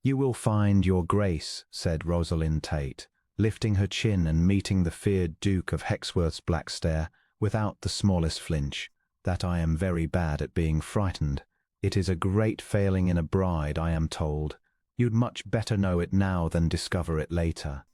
You will find, your grace, said Rosalind Tate, lifting her chin and meeting the feared Duke of Hexworth's black stare, without the smallest flinch, that I am very bad at being frightened. It is a great failing in a bride, I am told. You'd much better know it now than discover it later.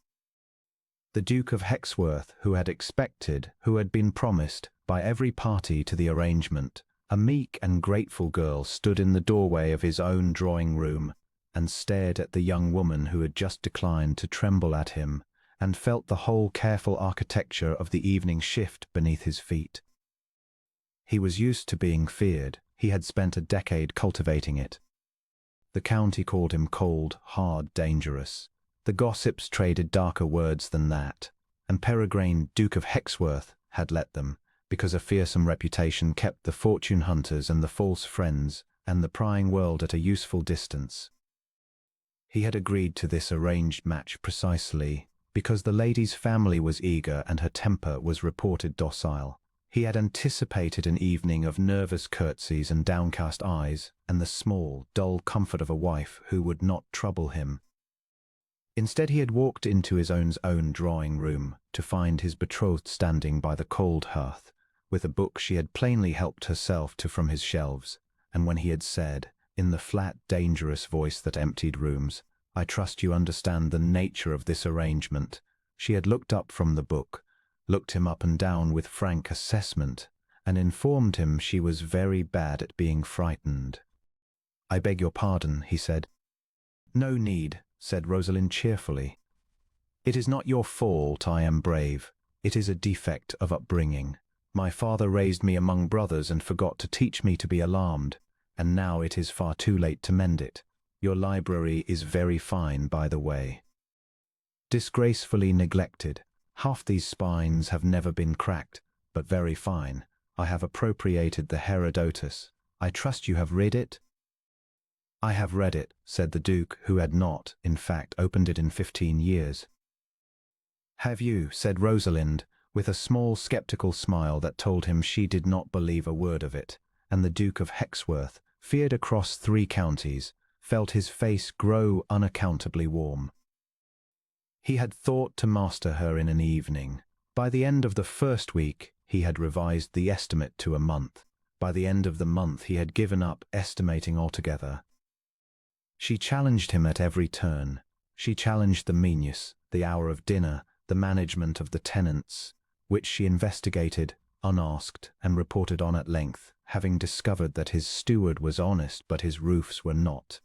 The Duke of Hexworth, who had expected, who had been promised, by every party to the arrangement, a meek and grateful girl, stood in the doorway of his own drawing-room and stared at the young woman who had just declined to tremble at him, and felt the whole careful architecture of the evening shift beneath his feet. He was used to being feared. He had spent a decade cultivating it. The county called him cold, hard, dangerous. The gossips traded darker words than that, and Peregrine, Duke of Hexworth, had let them, because a fearsome reputation kept the fortune hunters and the false friends and the prying world at a useful distance. He had agreed to this arranged match precisely because the lady's family was eager and her temper was reported docile. He had anticipated an evening of nervous curtsies and downcast eyes, and the small, dull comfort of a wife who would not trouble him. Instead, he had walked into his own drawing-room to find his betrothed standing by the cold hearth, with a book she had plainly helped herself to from his shelves, and when he had said, in the flat, dangerous voice that emptied rooms, "I trust you understand the nature of this arrangement," she had looked up from the book, looked him up and down with frank assessment, and informed him she was very bad at being frightened. "I beg your pardon," he said. "No need," said Rosalind cheerfully. "It is not your fault I am brave. It is a defect of upbringing. My father raised me among brothers and forgot to teach me to be alarmed, and now it is far too late to mend it. Your library is very fine, by the way. Disgracefully neglected. Half these spines have never been cracked, but very fine. I have appropriated the Herodotus. I trust you have read it?" "I have read it," said the Duke, who had not, in fact, opened it in 15 years. "Have you?" said Rosalind, with a small sceptical smile that told him she did not believe a word of it, and the Duke of Hexworth, feared across 3 counties, felt his face grow unaccountably warm. He had thought to master her in an evening. By the end of the first week, he had revised the estimate to a month. By the end of the month, he had given up estimating altogether. She challenged him at every turn. She challenged the menus, the hour of dinner, the management of the tenants, which she investigated, unasked, and reported on at length, having discovered that his steward was honest but his roofs were not.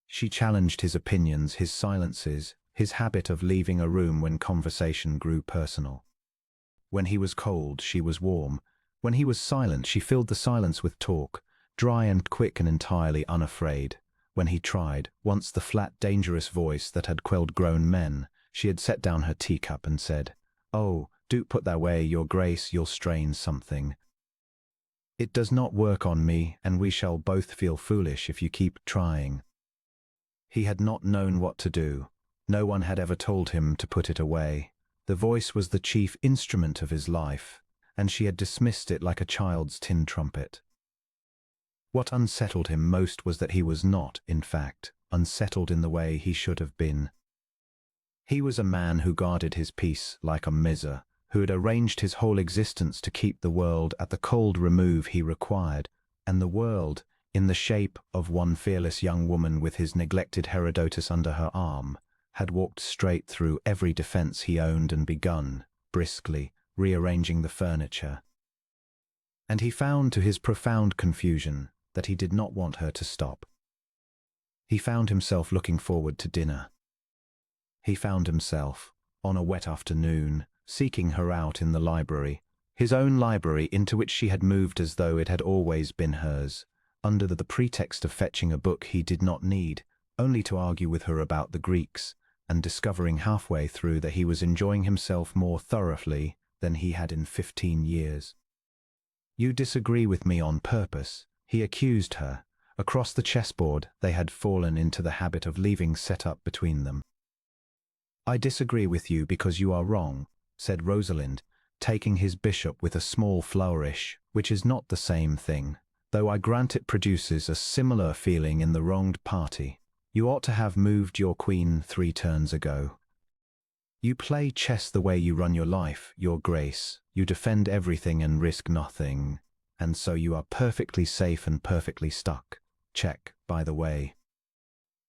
She challenged his opinions, his silences, his habit of leaving a room when conversation grew personal. When he was cold, she was warm. When he was silent, she filled the silence with talk, dry and quick and entirely unafraid. When he tried, once the flat, dangerous voice that had quelled grown men, she had set down her teacup and said, "Oh, do put that way, your grace, you'll strain something. It does not work on me, and we shall both feel foolish if you keep trying." He had not known what to do. No one had ever told him to put it away. The voice was the chief instrument of his life, and she had dismissed it like a child's tin trumpet. What unsettled him most was that he was not, in fact, unsettled in the way he should have been. He was a man who guarded his peace like a miser, who had arranged his whole existence to keep the world at the cold remove he required, and the world, in the shape of one fearless young woman with his neglected Herodotus under her arm, had walked straight through every defense he owned and begun, briskly, rearranging the furniture. And he found, to his profound confusion, that he did not want her to stop. He found himself looking forward to dinner. He found himself, on a wet afternoon, seeking her out in the library, his own library into which she had moved as though it had always been hers, under the pretext of fetching a book he did not need, only to argue with her about the Greeks, and discovering halfway through that he was enjoying himself more thoroughly than he had in 15 years. "You disagree with me on purpose," he accused her. Across the chessboard, they had fallen into the habit of leaving set up between them. "I disagree with you because you are wrong," said Rosalind, taking his bishop with a small flourish, which is not the same thing, though I grant it produces a similar feeling in the wronged party. You ought to have moved your queen 3 turns ago. You play chess the way you run your life, your grace. You defend everything and risk nothing, and so you are perfectly safe and perfectly stuck. Check, by the way.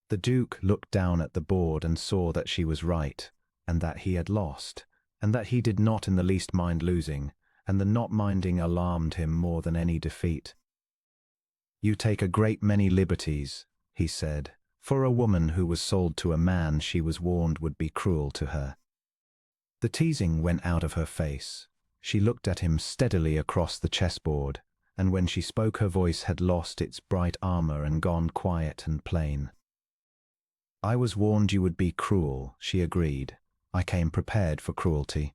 The Duke looked down at the board and saw that she was right, and that he had lost, and that he did not in the least mind losing, and the not minding alarmed him more than any defeat. You take a great many liberties, he said, for a woman who was sold to a man she was warned would be cruel to her. The teasing went out of her face. She looked at him steadily across the chessboard, and when she spoke her voice had lost its bright armor and gone quiet and plain. I was warned you would be cruel, she agreed. I came prepared for cruelty.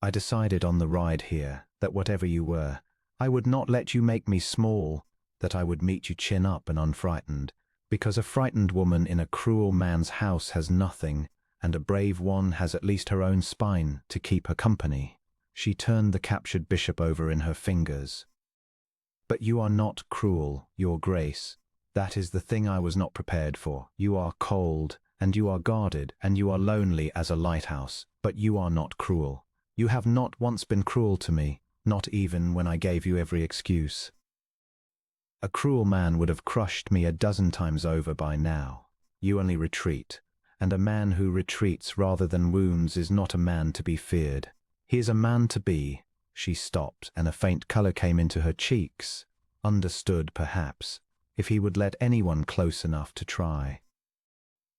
I decided on the ride here that whatever you were, I would not let you make me small, that I would meet you chin up and unfrightened, because a frightened woman in a cruel man's house has nothing, and a brave one has at least her own spine to keep her company. She turned the captured bishop over in her fingers. But you are not cruel, your grace. That is the thing I was not prepared for. You are cold, and you are guarded, and you are lonely as a lighthouse, but you are not cruel. You have not once been cruel to me, not even when I gave you every excuse. A cruel man would have crushed me 12 times over by now. You only retreat, and a man who retreats rather than wounds is not a man to be feared. He is a man to be. She stopped, and a faint color came into her cheeks. Understood, perhaps, if he would let anyone close enough to try.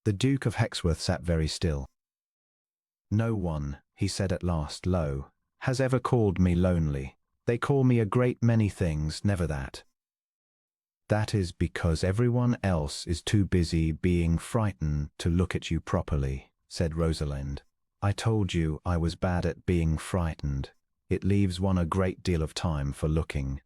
The Duke of Hexworth sat very still. No one, he said at last, low, has ever called me lonely. They call me a great many things, never that. That is because everyone else is too busy being frightened to look at you properly, said Rosalind. I told you I was bad at being frightened. It leaves one a great deal of time for looking.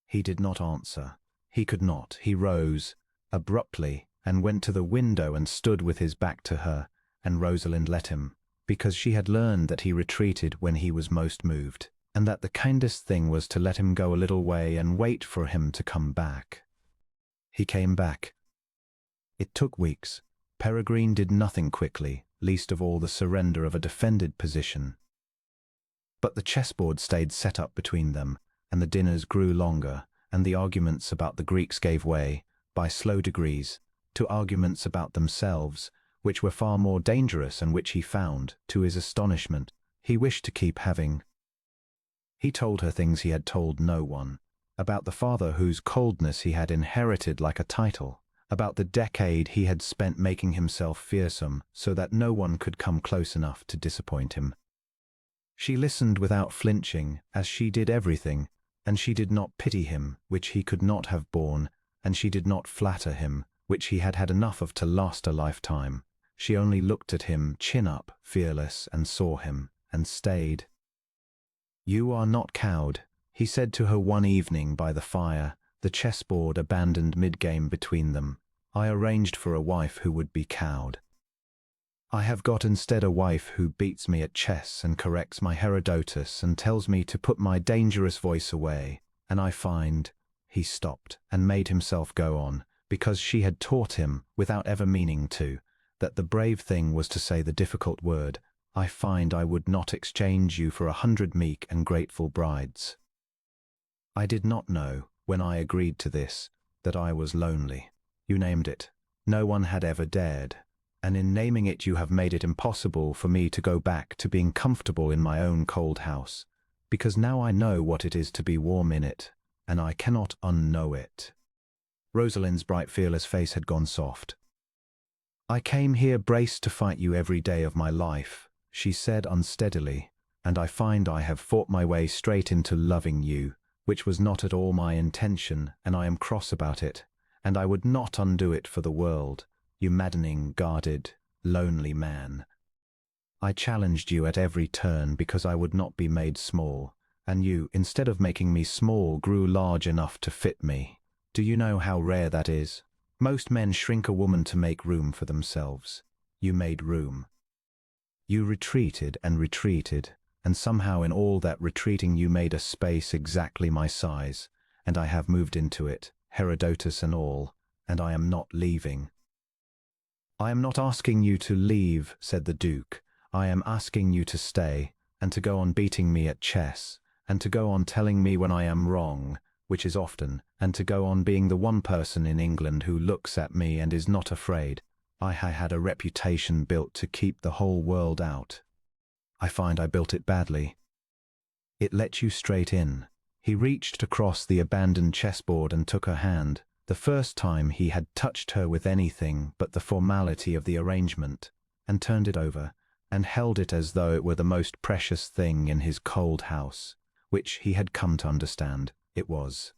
He did not answer. He could not. He rose, abruptly, and went to the window and stood with his back to her, and Rosalind let him, because she had learned that he retreated when he was most moved, and that the kindest thing was to let him go a little way and wait for him to come back. He came back. It took weeks. Peregrine did nothing quickly, least of all the surrender of a defended position. But the chessboard stayed set up between them, and the dinners grew longer, and the arguments about the Greeks gave way, by slow degrees, to arguments about themselves, which were far more dangerous and which he found, to his astonishment, he wished to keep having. He told her things he had told no one, about the father whose coldness he had inherited like a title, about the decade he had spent making himself fearsome so that no one could come close enough to disappoint him. She listened without flinching, as she did everything, and she did not pity him, which he could not have borne, and she did not flatter him, which he had had enough of to last a lifetime. She only looked at him, chin up, fearless, and saw him, and stayed. You are not cowed, he said to her one evening by the fire, the chessboard abandoned mid-game between them. I arranged for a wife who would be cowed. I have got instead a wife who beats me at chess and corrects my Herodotus and tells me to put my dangerous voice away, and I find, he stopped and made himself go on, because she had taught him, without ever meaning to, that the brave thing was to say the difficult word, I find I would not exchange you for 100 meek and grateful brides. I did not know, when I agreed to this, that I was lonely. You named it. No one had ever dared. And in naming it you have made it impossible for me to go back to being comfortable in my own cold house, because now I know what it is to be warm in it, and I cannot unknow it. Rosalind's bright, fearless face had gone soft. I came here braced to fight you every day of my life, she said unsteadily, and I find I have fought my way straight into loving you, which was not at all my intention, and I am cross about it, and I would not undo it for the world. You maddening, guarded, lonely man. I challenged you at every turn because I would not be made small, and you, instead of making me small, grew large enough to fit me. Do you know how rare that is? Most men shrink a woman to make room for themselves. You made room. You retreated and retreated, and somehow in all that retreating you made a space exactly my size, and I have moved into it, Herodotus and all, and I am not leaving." "I am not asking you to leave," said the Duke. "I am asking you to stay, and to go on beating me at chess, and to go on telling me when I am wrong, which is often, and to go on being the one person in England who looks at me and is not afraid. I had a reputation built to keep the whole world out. I find I built it badly. It let you straight in." He reached across the abandoned chessboard and took her hand, the first time he had touched her with anything but the formality of the arrangement, and turned it over, and held it as though it were the most precious thing in his cold house, which he had come to understand it was.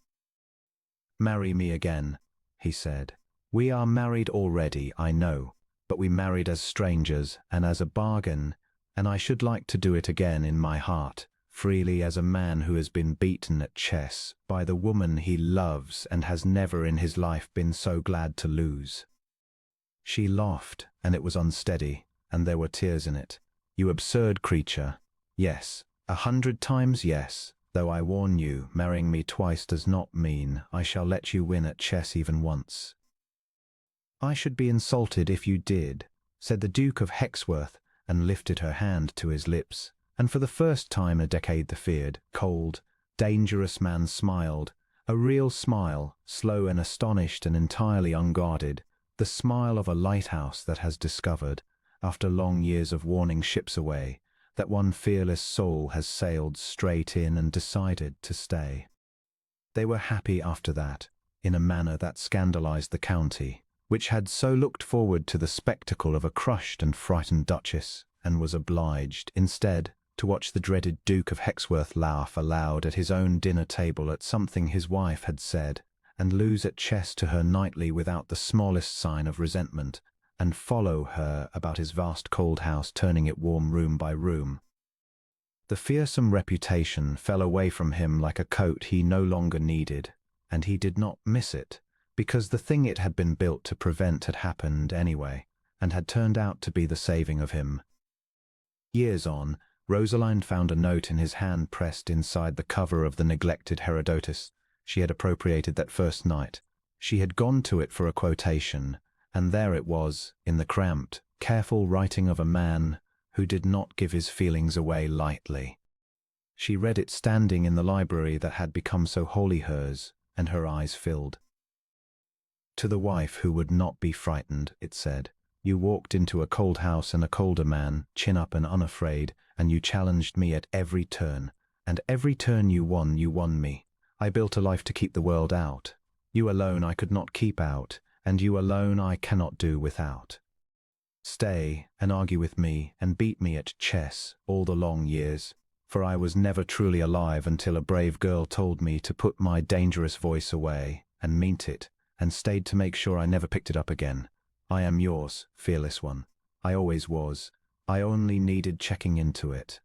"Marry me again," he said. "We are married already, I know, but we married as strangers and as a bargain, and I should like to do it again in my heart, freely, as a man who has been beaten at chess by the woman he loves and has never in his life been so glad to lose." She laughed, and it was unsteady, and there were tears in it. "You absurd creature. Yes, 100 times yes, though I warn you, marrying me twice does not mean I shall let you win at chess even once." "I should be insulted if you did," said the Duke of Hexworth, and lifted her hand to his lips. And for the first time in a decade the feared, cold, dangerous man smiled, a real smile, slow and astonished and entirely unguarded, the smile of a lighthouse that has discovered, after long years of warning ships away, that one fearless soul has sailed straight in and decided to stay. They were happy after that, in a manner that scandalized the county, which had so looked forward to the spectacle of a crushed and frightened duchess, and was obliged, instead, to watch the dreaded Duke of Hexworth laugh aloud at his own dinner table at something his wife had said, and lose at chess to her nightly without the smallest sign of resentment, and follow her about his vast cold house, turning it warm room by room. The fearsome reputation fell away from him like a coat he no longer needed, and he did not miss it, because the thing it had been built to prevent had happened anyway, and had turned out to be the saving of him. Years on, Rosalind found a note in his hand pressed inside the cover of the neglected Herodotus she had appropriated that first night. She had gone to it for a quotation, and there it was, in the cramped, careful writing of a man who did not give his feelings away lightly. She read it standing in the library that had become so wholly hers, and her eyes filled. "To the wife who would not be frightened," it said. "You walked into a cold house and a colder man, chin up and unafraid, and you challenged me at every turn. And every turn you won me. I built a life to keep the world out. You alone I could not keep out, and you alone I cannot do without. Stay and argue with me and beat me at chess all the long years, for I was never truly alive until a brave girl told me to put my dangerous voice away, and meant it, and stayed to make sure I never picked it up again. I am yours, fearless one. I always was. I only needed checking into it,